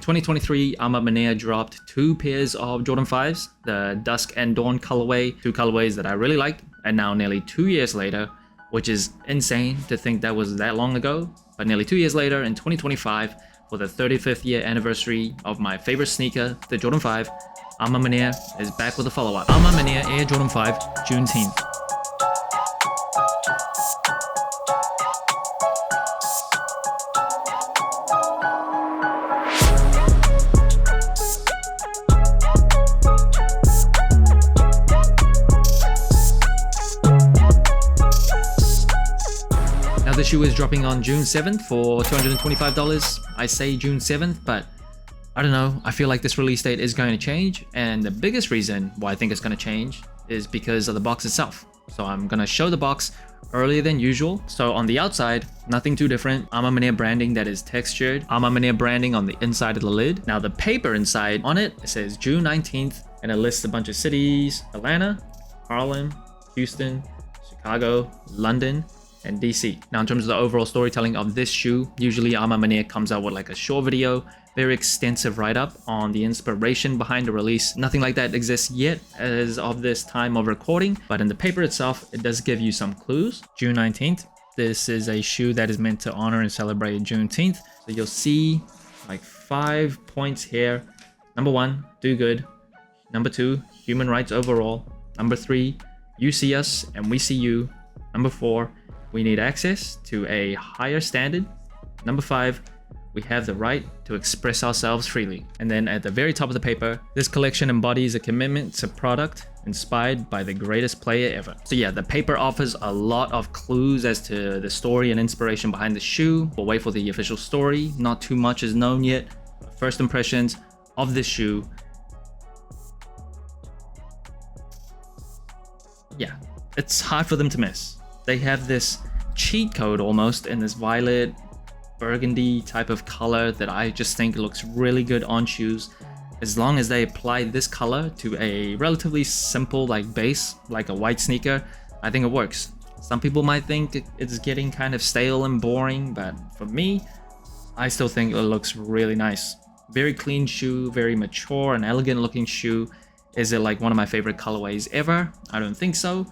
In 2023, Ma Maniere dropped 2 pairs of Jordan 5s, the Dusk and Dawn colorway, 2 colorways that I really liked, and now nearly 2 years later, which is insane to think that was that long ago, but nearly 2 years later in 2025, for the 35th year anniversary of my favorite sneaker, the Jordan 5, Ma Maniere is back with a follow-up. Ma Maniere Air Jordan 5 Juneteenth. Now the shoe is dropping on June 7th for $225. I say June 7th, but I don't know. I feel like this release date is going to change, and the biggest reason why I think it's going to change is because of the box itself. So I'm going to show the box earlier than usual. So on the outside, nothing too different. Ma Maniere branding that is textured. Ma Maniere branding on the inside of the lid. Now the paper inside on it says June 19th, and it lists a bunch of cities: Atlanta, Harlem, Houston, Chicago, London, and DC. Now in terms of the overall storytelling of this shoe, usually Ma Maniere comes out with like a short video, very extensive write-up on the inspiration behind the release. Nothing like that exists yet as of this time of recording, but in the paper itself, it does give you some clues. June 19th, this is a shoe that is meant to honor and celebrate Juneteenth. So you'll see like 5 points here. Number 1, do good. Number 2, human rights overall. Number 3, you see us and we see you. Number 4, we need access to a higher standard. Number 5, we have the right to express ourselves freely. And then at the very top of the paper, this collection embodies a commitment to product inspired by the greatest player ever. So yeah, the paper offers a lot of clues as to the story and inspiration behind the shoe. We'll wait for the official story. Not too much is known yet. First impressions of this shoe. Yeah, it's hard for them to miss. They have this cheat code almost in this violet burgundy type of color that I just think looks really good on shoes. As long as they apply this color to a relatively simple like base, like a white sneaker, I think it works. Some people might think it's getting kind of stale and boring, but for me, I still think it looks really nice. Very clean shoe, very mature and elegant looking shoe. Is it like one of my favorite colorways ever? I don't think so.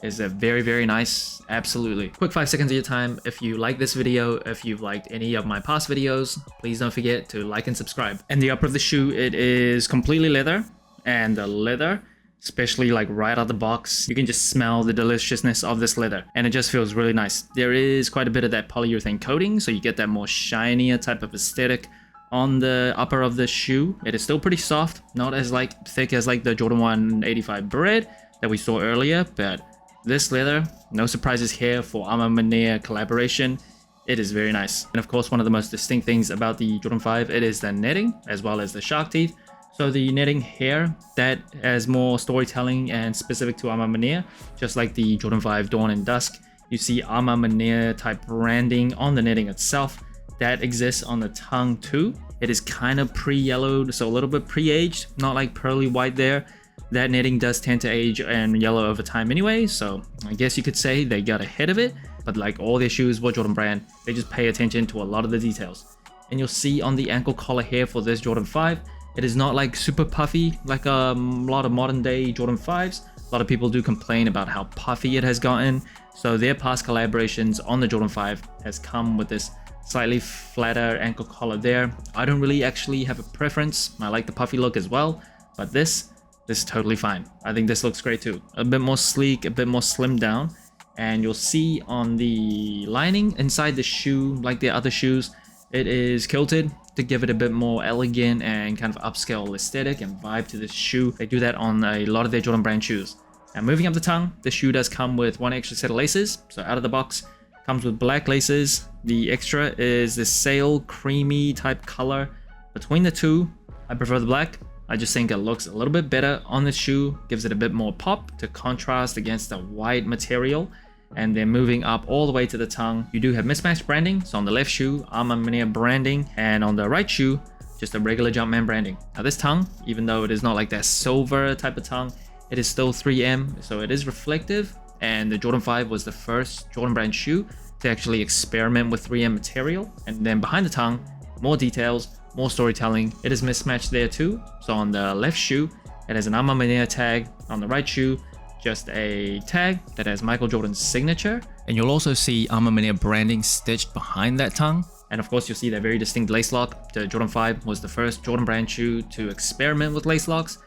Is it very, very nice? Absolutely. Quick 5 seconds of your time. If you like this video, if you've liked any of my past videos, please don't forget to like and subscribe. And the upper of the shoe, it is completely leather, and the leather, especially like right out of the box, you can just smell the deliciousness of this leather, and it just feels really nice. There is quite a bit of that polyurethane coating, so you get that more shinier type of aesthetic on the upper of the shoe. It is still pretty soft, not as like thick as like the Jordan 1 85 Bread that we saw earlier, but this leather, no surprises here for Ma Maniere collaboration. It is very nice. And of course, one of the most distinct things about the Jordan 5, it is the netting as well as the shark teeth. So the netting here, that has more storytelling and specific to Ma Maniere, just like the Jordan 5 Dawn and Dusk. You see Ma Maniere type branding on the netting itself. That exists on the tongue too. It is kind of pre-yellowed, so a little bit pre-aged, not like pearly white there. That netting does tend to age and yellow over time anyway, so I guess you could say they got ahead of it. But like all their shoes with Jordan brand, they just pay attention to a lot of the details. And you'll see on the ankle collar here for this Jordan 5, it is not like super puffy like a lot of modern day Jordan 5s. A lot of people do complain about how puffy it has gotten. So their past collaborations on the Jordan 5 has come with this slightly flatter ankle collar there. I don't really actually have a preference. I like the puffy look as well, but this is totally fine. I think this looks great too. A bit more sleek, a bit more slimmed down. And you'll see on the lining inside the shoe, like the other shoes, it is kilted to give it a bit more elegant and kind of upscale aesthetic and vibe to this shoe. They do that on a lot of their Jordan brand shoes. And moving up the tongue, the shoe does come with 1 extra set of laces. So out of the box, comes with black laces. The extra is this sail creamy type color. Between the two, I prefer the black. I just think it looks a little bit better on the shoe, gives it a bit more pop to contrast against the white material. And then moving up all the way to the tongue, you do have mismatched branding. So on the left shoe, Ma Maniere branding, and on the right shoe, just a regular Jumpman branding. Now this tongue, even though it is not like that silver type of tongue, it is still 3M, so it is reflective. And the Jordan 5 was the first Jordan brand shoe to actually experiment with 3M material. And then behind the tongue, more details, more storytelling. It is mismatched there too. So on the left shoe, it has an Ma Maniere tag. On the right shoe, just a tag that has Michael Jordan's signature. And you'll also see Ma Maniere branding stitched behind that tongue. And of course, you'll see that very distinct lace lock. The Jordan 5 was the first Jordan brand shoe to experiment with lace locks.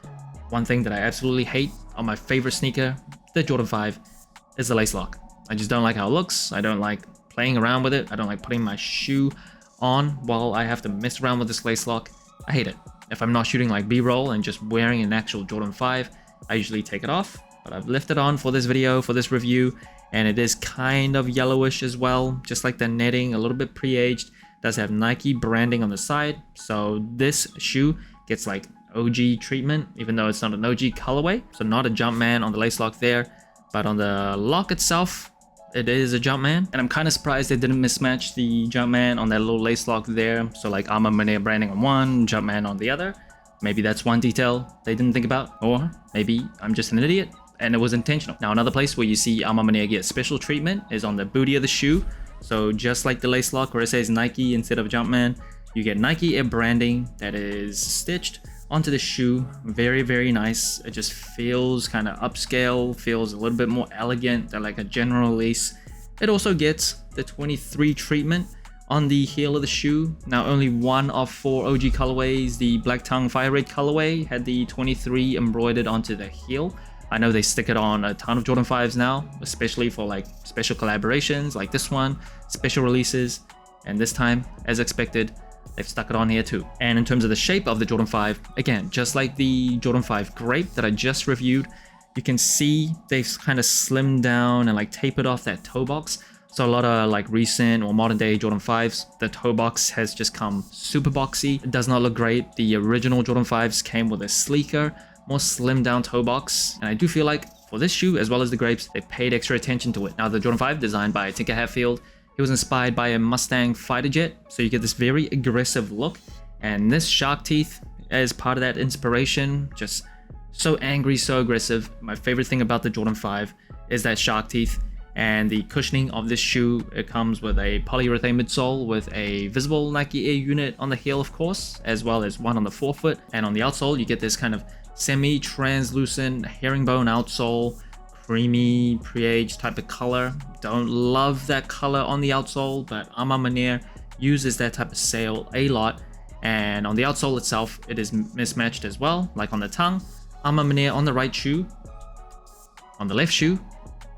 One thing that I absolutely hate on my favorite sneaker, the Jordan 5, is the lace lock. I just don't like how it looks. I don't like playing around with it. I don't like putting my shoe on while I have to mess around with this lace lock. I hate it. If I'm not shooting like B-roll and just wearing an actual Jordan 5, I usually take it off. But I've left it on for this video, for this review, and it is kind of yellowish as well, just like the netting, a little bit pre-aged. Does have Nike branding on the side, so this shoe gets like OG treatment, even though it's not an OG colorway. So not a Jumpman on the lace lock there, but on the lock itself, it is a Jumpman. And I'm kind of surprised they didn't mismatch the Jumpman on that little lace lock there. So like Ma Maniere branding on one, Jumpman on the other. Maybe that's one detail they didn't think about, or maybe I'm just an idiot and it was intentional. Now another place where you see Ma Maniere get special treatment is on the booty of the shoe. So just like the lace lock where it says Nike instead of Jumpman, you get Nike Air branding that is stitched onto the shoe. Very, very nice. It just feels kind of upscale, feels a little bit more elegant than like a general lace. It also gets the 23 treatment on the heel of the shoe. Now only one of 4 OG colorways, the Black Tongue Fire Red colorway, had the 23 embroidered onto the heel. I know they stick it on a ton of Jordan 5s now, especially for like special collaborations like this one, special releases, and this time, as expected, they've stuck it on here too. And in terms of the shape of the Jordan 5, again, just like the Jordan 5 Grape that I just reviewed, you can see they've kind of slimmed down and like tapered off that toe box. So a lot of like recent or modern day Jordan 5s, the toe box has just come super boxy. It does not look great. The original Jordan 5s came with a sleeker, more slimmed down toe box. And I do feel like for this shoe, as well as the Grapes, they paid extra attention to it. Now the Jordan 5, designed by Tinker Hatfield, it was inspired by a Mustang fighter jet. So you get this very aggressive look. And this shark teeth as part of that inspiration, just so angry, so aggressive. My favorite thing about the Jordan 5 is that shark teeth. And the cushioning of this shoe, it comes with a polyurethane midsole with a visible Nike Air unit on the heel, of course, as well as one on the forefoot. And on the outsole, you get this kind of semi-translucent herringbone outsole, creamy, pre-aged type of color. Don't love that color on the outsole, but Ma Maniere uses that type of sail a lot. And on the outsole itself, it is mismatched as well, like on the tongue. Ma Maniere on the right shoe. On the left shoe,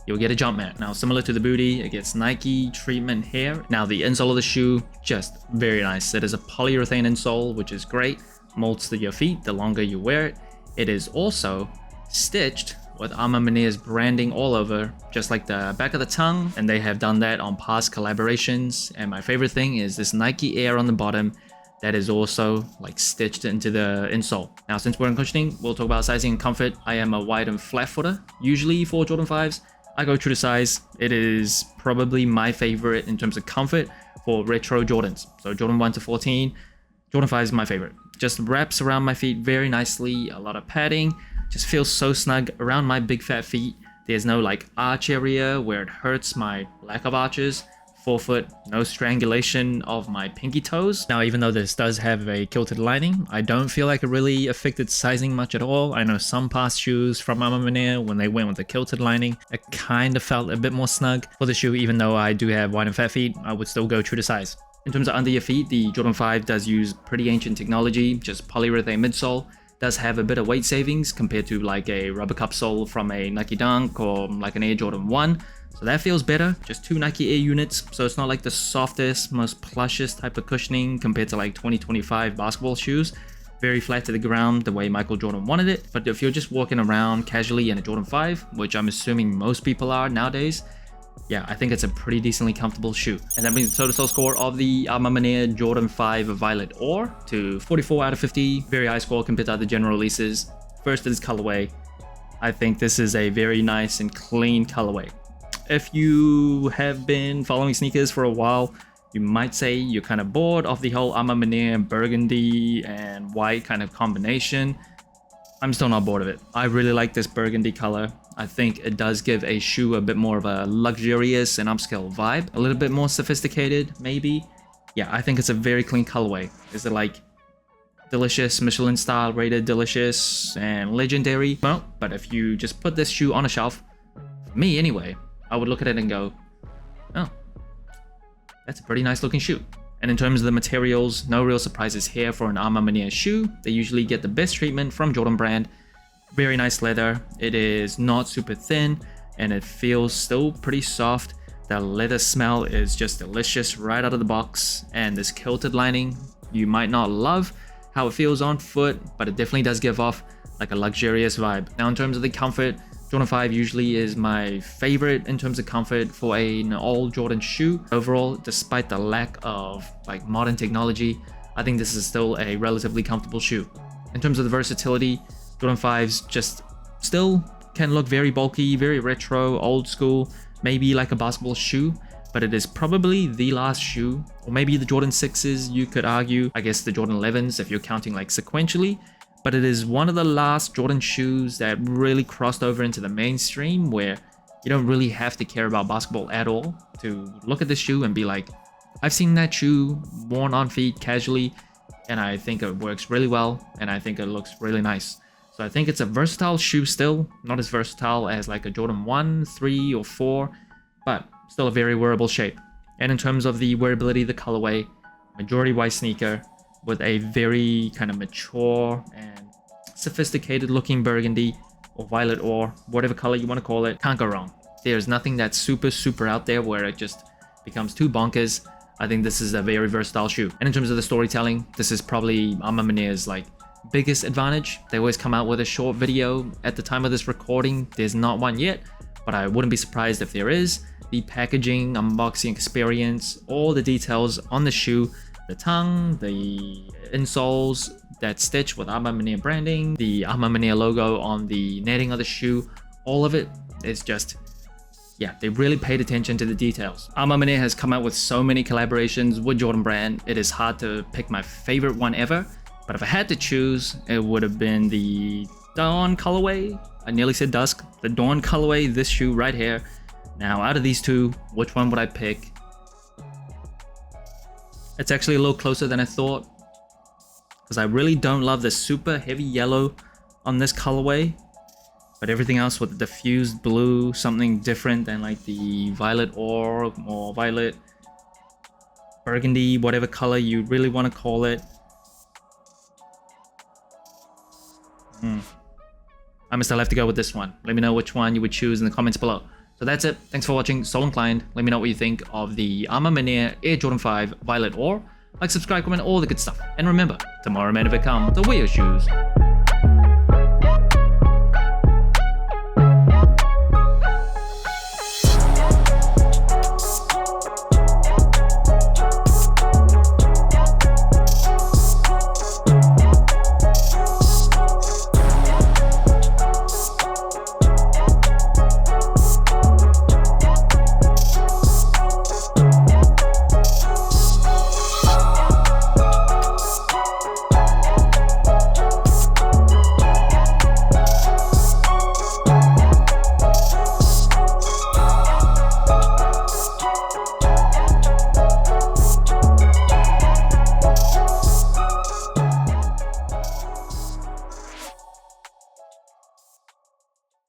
you'll get a Jumpman. Now, similar to the booty, it gets Nike treatment here. Now, the insole of the shoe, just very nice. It is a polyurethane insole, which is great. Molds to your feet the longer you wear it. It is also stitched with Ma Maniere's branding all over, just like the back of the tongue. And they have done that on past collaborations. And my favorite thing is this Nike Air on the bottom that is also like stitched into the insole. Now, since we're in cushioning, we'll talk about sizing and comfort. I am a wide and flat footer, usually for Jordan 5s. I go true to size. It is probably my favorite in terms of comfort for retro Jordans. So Jordan 1 to 14, Jordan 5 is my favorite. Just wraps around my feet very nicely, a lot of padding, just feels so snug around my big fat feet. There's no like arch area where it hurts my lack of arches. Forefoot, no strangulation of my pinky toes. Now, even though this does have a kilted lining, I don't feel like it really affected sizing much at all. I know some past shoes from Ma Maniere, when they went with the kilted lining, it kind of felt a bit more snug. For the shoe, even though I do have wide and fat feet, I would still go true to size. In terms of under your feet, the Jordan 5 does use pretty ancient technology, just polyurethane midsole. Does have a bit of weight savings compared to like a rubber cup sole from a Nike Dunk or like an Air Jordan 1. So that feels better, just 2 Nike Air units, so it's not like the softest, most plushest type of cushioning compared to like 2025 basketball shoes. Very flat to the ground, the way Michael Jordan wanted it. But if you're just walking around casually in a Jordan 5, which I'm assuming most people are nowadays, yeah, I think it's a pretty decently comfortable shoe. And that brings the total score of the Ma Maniere Jordan 5 Violet Ore to 44 out of 50. Very high score compared to other general releases. First is colorway. I think this is a very nice and clean colorway. If you have been following sneakers for a while, you might say you're kind of bored of the whole Ma Maniere burgundy and white kind of combination. I'm still not bored of it. I really like this burgundy color. I think it does give a shoe a bit more of a luxurious and upscale vibe. A little bit more sophisticated, maybe. Yeah, I think it's a very clean colorway. Is it like delicious, Michelin star rated delicious and legendary. Well, but if you just put this shoe on a shelf, for me anyway, I would look at it and go, oh, that's a pretty nice looking shoe. And in terms of the materials, no real surprises here for an Ma Maniere shoe. They usually get the best treatment from Jordan brand. Very nice leather. It is not super thin and it feels still pretty soft. The leather smell is just delicious right out of the box. And this kilted lining, you might not love how it feels on foot, but it definitely does give off like a luxurious vibe. Now in terms of the comfort, Jordan 5 usually is my favorite in terms of comfort for an all Jordan shoe. Overall, despite the lack of like modern technology, I think this is still a relatively comfortable shoe. In terms of the versatility, Jordan 5s just still can look very bulky, very retro, old school, maybe like a basketball shoe, but it is probably the last shoe, or maybe the Jordan 6s, you could argue, I guess the Jordan 11s if you're counting like sequentially, but it is one of the last Jordan shoes that really crossed over into the mainstream where you don't really have to care about basketball at all to look at this shoe and be like, I've seen that shoe worn on feet casually and I think it works really well and I think it looks really nice. So I think it's a versatile shoe still, not as versatile as like a Jordan 1, 3 or 4, but still a very wearable shape. And in terms of the wearability, the colorway, majority white sneaker with a very kind of mature and sophisticated looking burgundy or violet or whatever color you want to call it. Can't go wrong. There's nothing that's super out there where it just becomes too bonkers. I think this is a very versatile shoe. And in terms of the storytelling, this is probably Ma Maniere's like biggest advantage. They always come out with a short video. At the time of this recording, there's not one yet, but I wouldn't be surprised if there is. The packaging, unboxing experience, all the details on the shoe, the tongue, the insoles, that stitch with Ma Maniere branding, the Ma Maniere logo on the netting of the shoe, all of it is just, yeah, they really paid attention to the details. Ma Maniere has come out with so many collaborations with Jordan brand, it is hard to pick my favorite one ever, but if I had to choose, it would have been the Dawn colorway. I nearly said dusk. The Dawn colorway, this shoe right here. Now, out of these two, which one would I pick? It's actually a little closer than I thought, because I really don't love the super heavy yellow on this colorway, but everything else with the diffused blue, something different than like the violet or violet burgundy, whatever color you really want to call it. I must still have to go with this one. Let me know which one you would choose in the comments below. So that's it. Thanks for watching. Sole Inclined. Let me know what you think of the Ma Maniere Air Jordan 5 Violet Ore. Like, subscribe, comment, all the good stuff. And remember, tomorrow may never come to wear your shoes.